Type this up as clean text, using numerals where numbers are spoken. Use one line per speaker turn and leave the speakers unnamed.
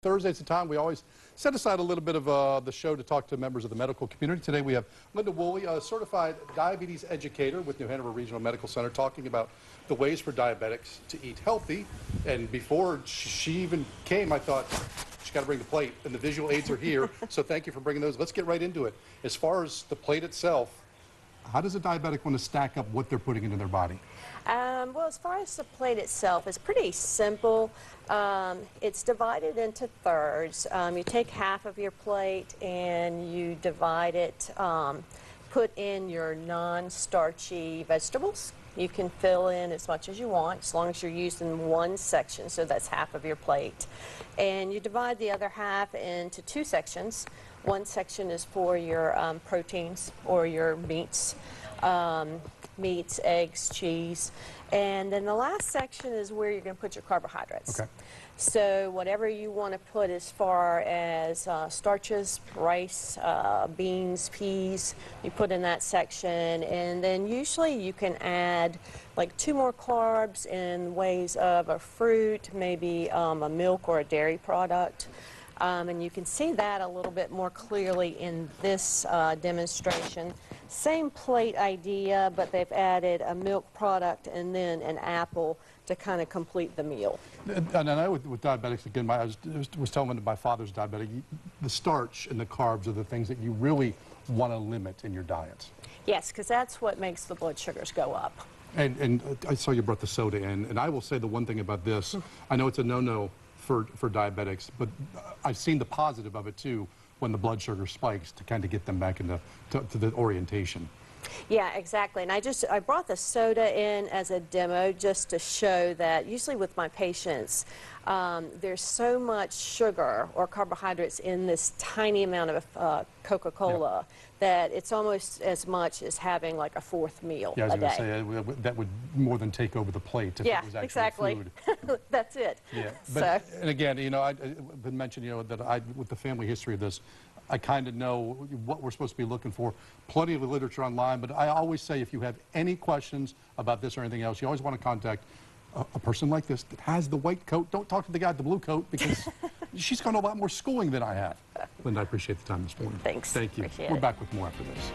Thursday's the time we always set aside a little bit of the show to talk to members of the medical community. Today we have Linda Woolley, a certified diabetes educator with New Hanover Regional Medical Center, talking about the ways for diabetics to eat healthy. And before she even came, I thought, she's got to bring the plate, and the visual aids are here, so thank you for bringing those. Let's get right into it. As far as the plate itself, how does a diabetic want to stack up what they're putting into their body?
Well, as far as the plate itself, it's pretty simple. It's divided into thirds. You take half of your plate and you divide it, put in your non-starchy vegetables. You can fill in as much as you want, as long as you're using one section, so that's half of your plate. And you divide the other half into two sections. One section is for your proteins or your meats. Meats, eggs, cheese, and then the last section is where you're going to put your carbohydrates.
Okay.
So whatever you want to put as far as starches, rice, beans, peas, you put in that section, and then usually you can add like 2 more carbs in ways of a fruit, maybe a milk or a dairy product. And you can see that a little bit more clearly in this demonstration. Same plate idea, but they've added a milk product and then an apple to kind of complete the meal.
And I know with diabetics, again, I was telling my father's diabetic, the starch and the carbs are the things that you really want to limit in your diets.
Yes, because that's what makes the blood sugars go up.
And I saw you brought the soda in, and I will say the one thing about this, I know it's a no-no for diabetics, but I've seen the positive of it too when the blood sugar spikes to kind of get them back into to the orientation.
Yeah, exactly. And I brought the soda in as a demo just to show that usually with my patients, there's so much sugar or carbohydrates in this tiny amount of Coca-Cola that it's almost as much as having like a 4th meal
a day. Yeah, I was
going
to say that would more than take over the plate if it was actually
exactly.
food.
That's it.
Yeah, but and again, you know, I've been mentioned, you know, that with the family history of this, I kind of know what we're supposed to be looking for. Plenty of literature online, but I always say if you have any questions about this or anything else, you always want to contact a person like this that has the white coat. Don't talk to the guy with the blue coat because she's got a lot more schooling than I have. Linda, I appreciate the time this morning.
Thanks.
Thank you.
Appreciate
We're
it.
back with more after this.